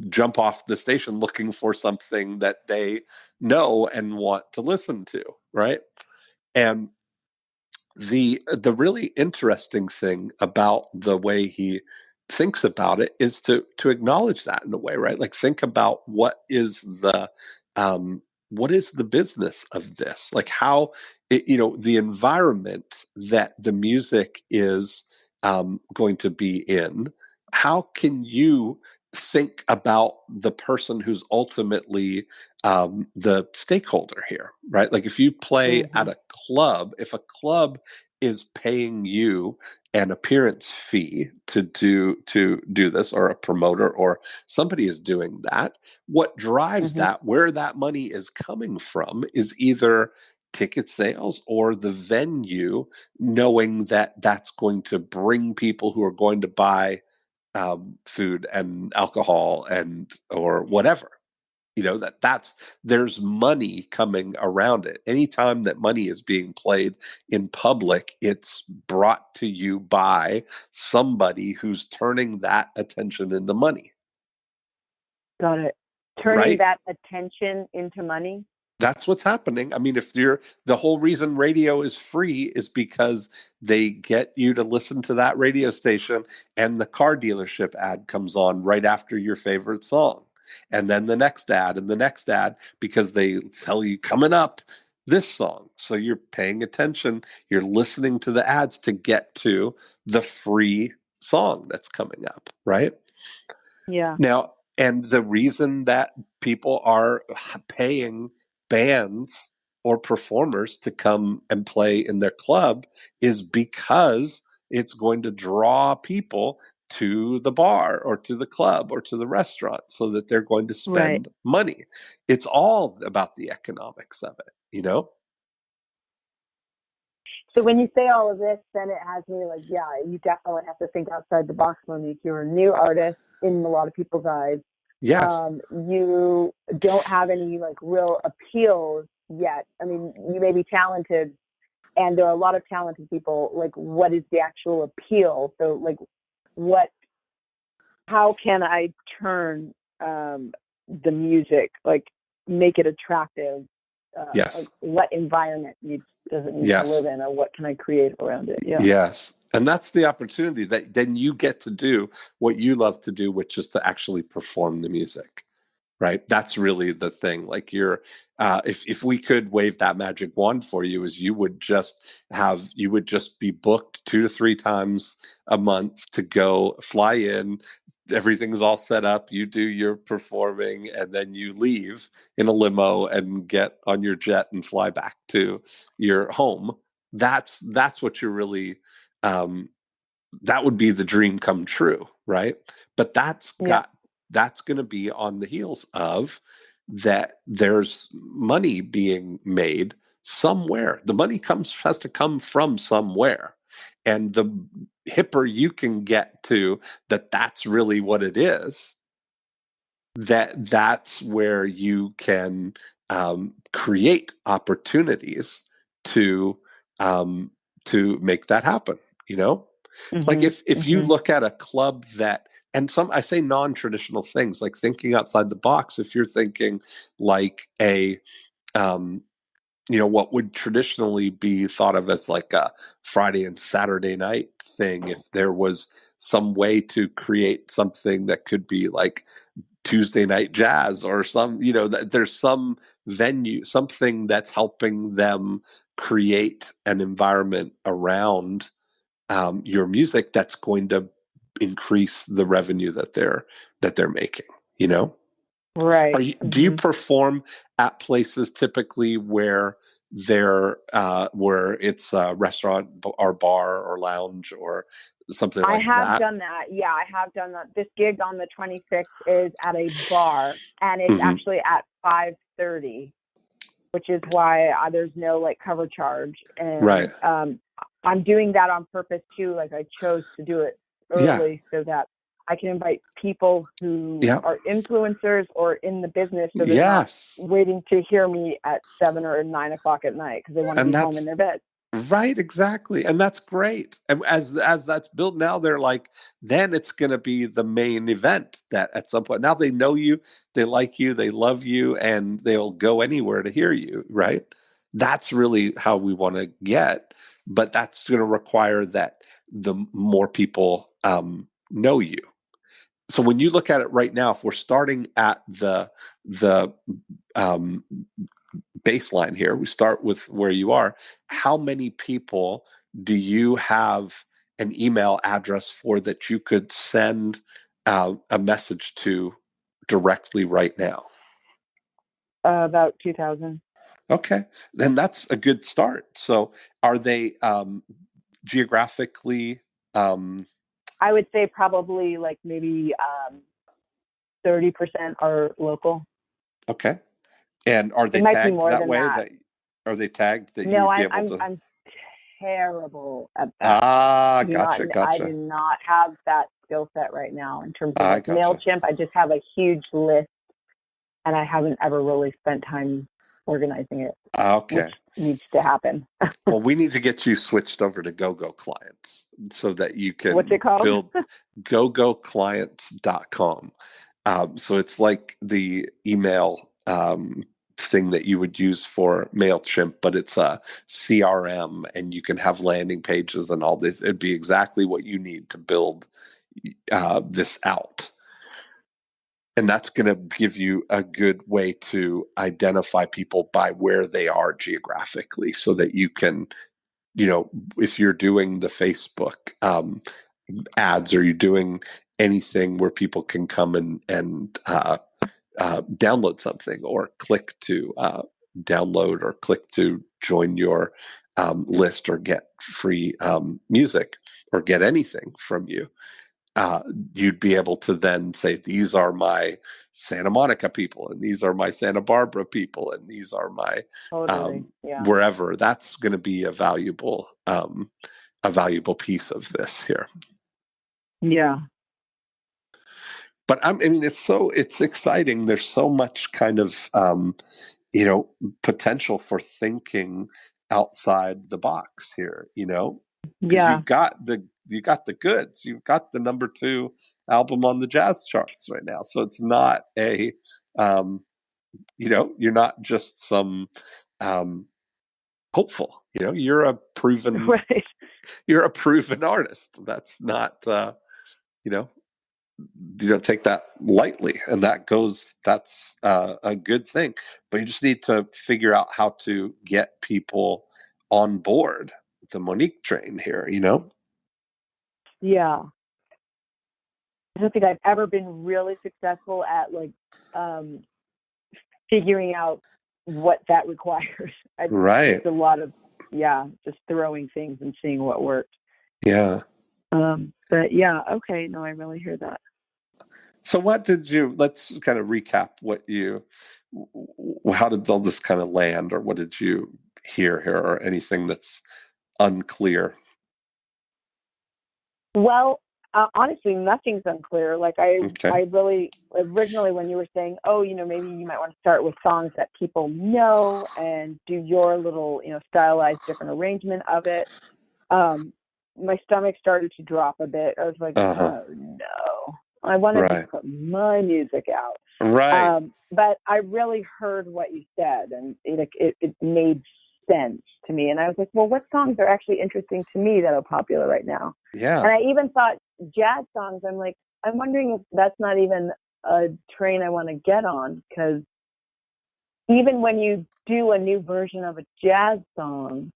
jump off the station looking for something that they know and want to listen to, right? And the really interesting thing about the way he thinks about it is to acknowledge that in a way, right? Like, think about what is the business of this? Like, how the environment that the music is going to be in. How can you think about the person who's ultimately the stakeholder here, right? Like, if you play at a club, if a club is paying you an appearance fee to do this, or a promoter or somebody is doing that, what drives that, where that money is coming from, is either ticket sales or the venue knowing that that's going to bring people who are going to buy food and alcohol or whatever. There's money coming around it. Anytime that money is being played in public, it's brought to you by somebody who's turning that attention into money. Got it. Turning that attention into money. That's what's happening. I mean, the whole reason radio is free is because they get you to listen to that radio station, and the car dealership ad comes on right after your favorite song. And then the next ad and the next ad, because they tell you coming up this song. So you're paying attention. You're listening to the ads to get to the free song that's coming up, right? Yeah. Now, and the reason that people are paying bands or performers to come and play in their club is because it's going to draw people to the bar or to the club or to the restaurant, so that they're going to spend money. It's all about the economics of it, So when you say all of this, then it has me like, yeah, you definitely have to think outside the box, Monique. You're a new artist in a lot of people's eyes. Yes. You don't have any real appeals yet. I mean, you may be talented, and there are a lot of talented people. Like, what is the actual appeal? So, how can I turn the music, make it attractive? Yes. What environment does it need to live in, or what can I create around it? Yeah. Yes. And that's the opportunity that then you get to do what you love to do, which is to actually perform the music, right? That's really the thing. Like, if we could wave that magic wand for you, is you would just be booked 2 to 3 times a month to go fly in. Everything's all set up. You do your performing, and then you leave in a limo and get on your jet and fly back to your home. That's what you're really, that would be the dream come true, right? But that's going to be on the heels of that. There's money being made somewhere. The money has to come from somewhere. And the hipper you can get to that's really what it is, that's where you can create opportunities to make that happen, Like, if you look at a club that, and I say non-traditional things, like thinking outside the box. If you're thinking like what would traditionally be thought of as like a Friday and Saturday night thing, if there was some way to create something that could be like Tuesday night jazz, or there's some venue, something that's helping them create an environment around your music that's going to increase the revenue that they're making, you know? Right. Do you perform at places typically where where it's a restaurant or bar or lounge or something I like have that? done that. Yeah, I have done that. This gig on the 26th is at a bar, and it's Mm-hmm. actually at 5:30, which is why there's no like cover charge. Right. And I'm doing that on purpose too. Like I chose to do it Yeah. early so that I can invite people who Yeah. are influencers or in the business, so they're not Yes. waiting to hear me at 7 or 9 o'clock at night because they want to And be home in their bed. right, exactly. And that's great. And as that's built now, they're like, then it's going to be the main event that at some point, now they know you, they like you, they love you, and they'll go anywhere to hear you, right? That's really how we want to get. But that's going to require that the more people know you. So when you look at it right now, if we're starting at the um, baseline here. We start with where you are. How many people do you have an email address for that you could send a message to directly right now? About 2,000. Okay, then that's a good start. So are they geographically? I would say probably like maybe 30% are local. Okay, and are they It might be tagged more that than way? that. That are they tagged that you No, would be I'm able I'm to? I'm terrible at that. Ah, Not gotcha, I do gotcha. not have that skill set right now in terms of I like gotcha. MailChimp. I just have a huge list, and I haven't ever really spent time organizing it, which Okay. needs to happen. Well, we need to get you switched over to GoGo clients so that you What's can it called? build gogoclients.com. So it's like the email thing that you would use for MailChimp, but it's a CRM and you can have landing pages and all this. It'd be exactly what you need to build this out. And that's going to give you a good way to identify people by where they are geographically so that you can, you know, if you're doing the Facebook ads or you're doing anything where people can come and download something or click to download or click to join your list or get free music or get anything from you, you'd be able to then say, these are my Santa Monica people, and these are my Santa Barbara people, and these are my Totally. Yeah. wherever. That's going to be a valuable piece of this here. Yeah. But I mean, it's exciting. There's so much kind of potential for thinking outside the box here. Because Yeah. you got the goods. You've got the #2 album on the jazz charts right now. So it's not a, you're not just some hopeful. You're a proven Right. you're a proven artist. That's not you don't take that lightly, and that's a good thing. But you just need to figure out how to get people on board the Monique train here. Yeah. I don't think I've ever been really successful at like figuring out what that requires. Right. It's a lot of just throwing things and seeing what works. Yeah. But yeah, okay, no, I really hear that. So let's kind of recap how did all this kind of land, or what did you hear here, or anything that's unclear? Well, honestly, nothing's unclear. Like Okay. I really originally when you were saying, oh, maybe you might want to start with songs that people know and do your little, stylized different arrangement of it. My stomach started to drop a bit. I was like, oh no, I want to just put my music out. Right. But I really heard what you said, and it made sense to me. And I was like, well, what songs are actually interesting to me that are popular right now? Yeah. And I even thought jazz songs. I'm like, I'm wondering if that's not even a train I want to get on, because even when you do a new version of a jazz song,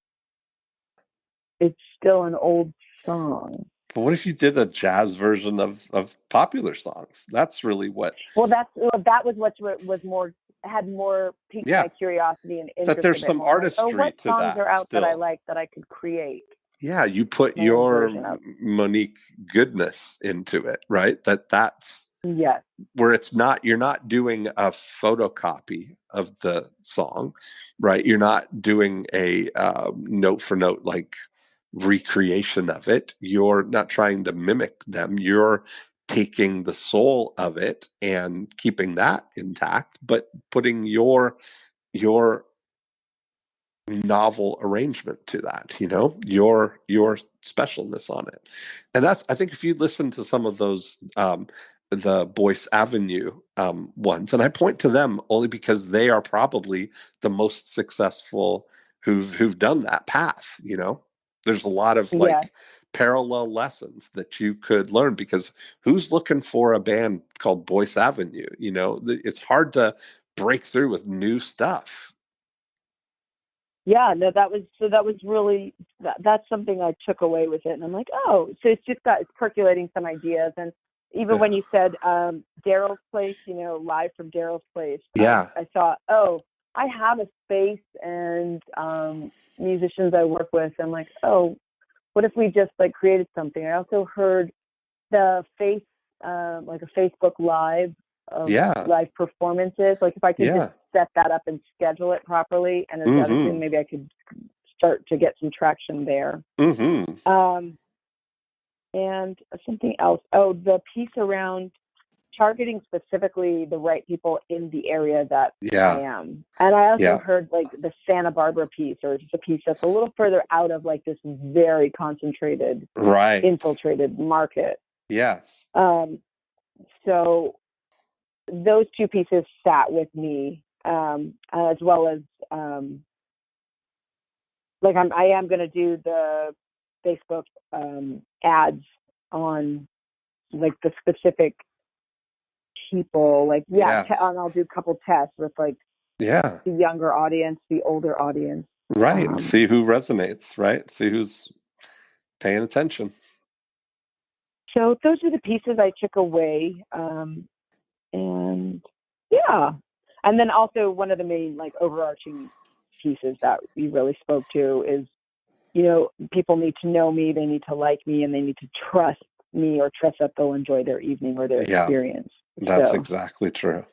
it's still an old song. But what if you did a jazz version of popular songs? That's really what. Well, that was what was more had more piqued Yeah, my curiosity and that interest a there's bit some more. I'm like, oh, artistry what to songs are that out that I still. like that I could create Yeah, you put my own your version of? Monique goodness into it, right? That's Yes. where you're not doing a photocopy of the song, right? You're not doing a note for note like recreation of it. You're not trying to mimic them. You're taking the soul of it and keeping that intact, but putting your novel arrangement to that, your specialness on it. And that's, I think, if you listen to some of those the Boyce Avenue ones, and I point to them only because they are probably the most successful who've done that path. There's a lot of Yes. like parallel lessons that you could learn, because who's looking for a band called Boyce Avenue? It's hard to break through with new stuff. Yeah, no, that was really that's something I took away with it, and I'm like, oh, so it's percolating some ideas, and even when you said Daryl's Place, live from Daryl's Place, Yeah. I thought, oh, I have a space and musicians I work with. I'm like, oh, what if we just like created something? I also heard the like a Facebook Live of Yeah. live performances. Like if I could Yeah. just set that up and schedule it properly and as other thing, maybe I could start to get some traction there. And something else. Oh, the piece around targeting specifically the right people in the area that I am. And I also heard like the Santa Barbara piece, or just a piece that's a little further out of like this very concentrated, infiltrated market. Yes. So those two pieces sat with me, as well as like I am going to do the Facebook ads on like the specific people, like and I'll do a couple tests with like the younger audience, the older audience, right, and see who resonates, right? See who's paying attention. So those are the pieces I took away, and and then also one of the main like overarching pieces that we really spoke to is, people need to know me, they need to like me, and they need to trust me or trust that they'll enjoy their evening or their experience. That's exactly true.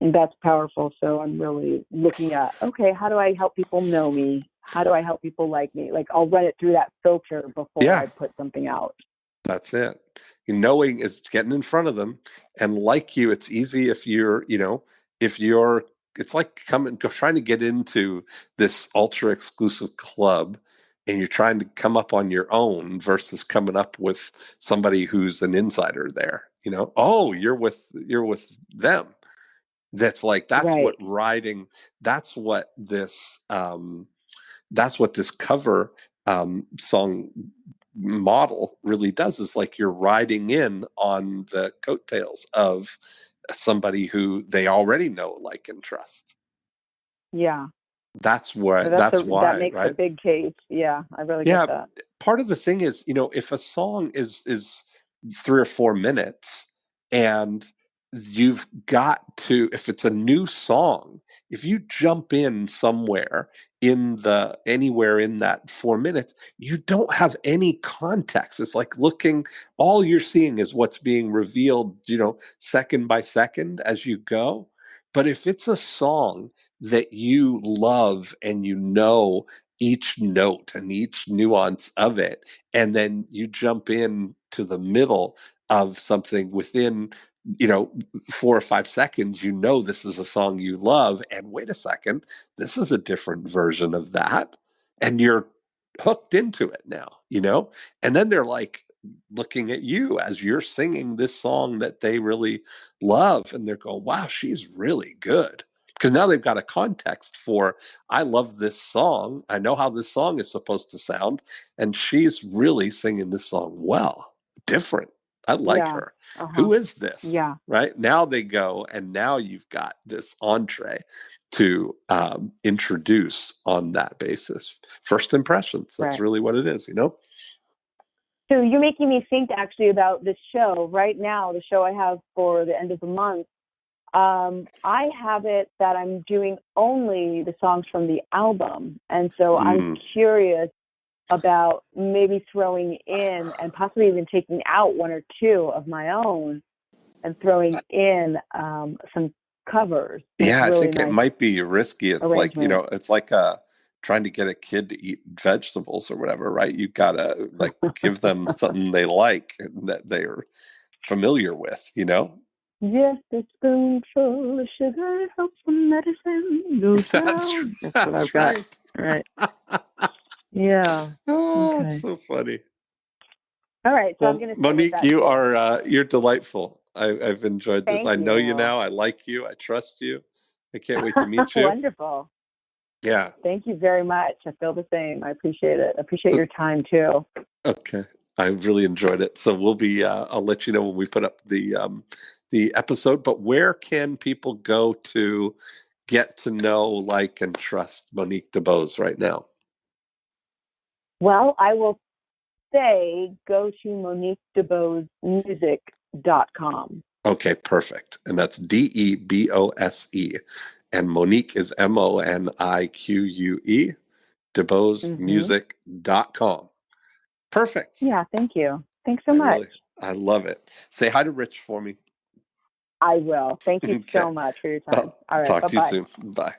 And that's powerful. So I'm really looking at, okay, how do I help people know me? How do I help people like me? Like I'll run it through that filter before I put something out. That's it. Knowing is getting in front of them, and like you, it's easy if you're, it's like trying to get into this ultra exclusive club, and you're trying to come up on your own versus coming up with somebody who's an insider there. Oh, you're with them. That's like, that's what riding. That's what this cover song model really does, is like you're riding in on the coattails of somebody who they already know, like, and trust. Yeah. That's why, that makes right? a big case. Yeah, I really get that. Part of the thing is, if a song is 3 or 4 minutes, and you've got to, if it's a new song, if you jump in somewhere anywhere in that 4 minutes, you don't have any context. It's like all you're seeing is what's being revealed, second by second as you go. But if it's a song that you love and each note and each nuance of it, and then you jump in to the middle of something within 4 or 5 seconds, this is a song you love, and wait a second, this is a different version of that, and you're hooked into it now, and then they're like looking at you as you're singing this song that they really love, and they're going, wow, she's really good. Because now they've got a context for, I love this song. I know how this song is supposed to sound. And she's really singing this song well. Different. I like her. Who is this? Yeah. Right? Now they go, and now you've got this entree to introduce on that basis. First impressions. That's really what it is, So you're making me think actually about this show right now, the show I have for the end of the month. I have it that I'm doing only the songs from the album. And so I'm curious about maybe throwing in and possibly even taking out one or two of my own and throwing in some covers. Yeah, I Really think it nice might be risky. It's like, arrangement. it's like trying to get a kid to eat vegetables or whatever, right? You gotta like give them something they like and that they're familiar with, Just a spoonful of sugar helps the medicine go down. That's what I've got. right. Right. Yeah. Oh, it's Okay. so funny. All right. So I'm Well, going to sit with Monique, that you too. are you're delightful. I've enjoyed this. Thank I know you you. now. I like you. I trust you. I can't wait to meet you. Wonderful. Yeah. Thank you very much. I feel the same. I appreciate it. I appreciate your time too. Okay. I really enjoyed it. So we'll be I'll let you know when we put up the episode, but where can people go to get to know, like, and trust Monique DeBose right now? Well, I will say go to MoniqueDeBosemusic.com. Okay, perfect. And that's DeBose. And Monique is Monique, DeBosemusic.com. Perfect. Yeah, thank you. Thanks so much. I love it. Say hi to Rich for me. I will. Thank you Okay. so much for your time. All right. Talk to you Bye-bye. soon. Bye.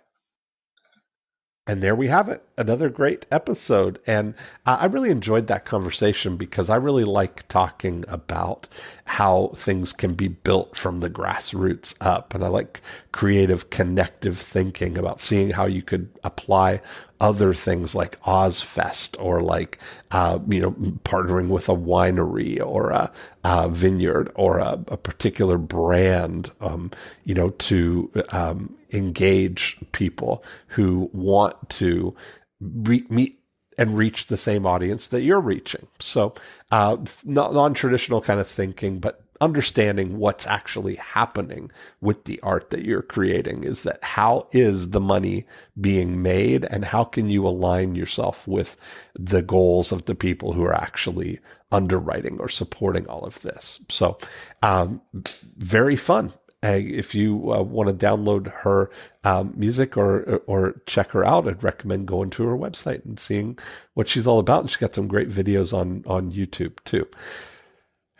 And there we have it. Another great episode. And I really enjoyed that conversation because I really like talking about how things can be built from the grassroots up. And I like creative, connective thinking about seeing how you could apply other things like Ozfest or like, partnering with a winery or a vineyard or a particular brand, to engage people who want to meet and reach the same audience that you're reaching. So, non-traditional kind of thinking, but understanding what's actually happening with the art that you're creating. Is that how is the money being made, and how can you align yourself with the goals of the people who are actually underwriting or supporting all of this? So, very fun. If you want to download her music or check her out, I'd recommend going to her website and seeing what she's all about. And she's got some great videos on YouTube too.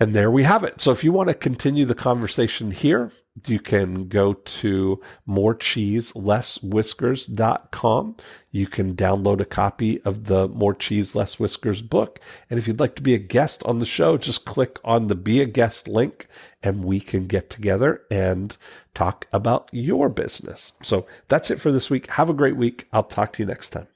And there we have it. So if you want to continue the conversation here, you can go to morecheeselesswhiskers.com. You can download a copy of the More Cheese Less Whiskers book. And if you'd like to be a guest on the show, just click on the Be a Guest link and we can get together and talk about your business. So that's it for this week. Have a great week. I'll talk to you next time.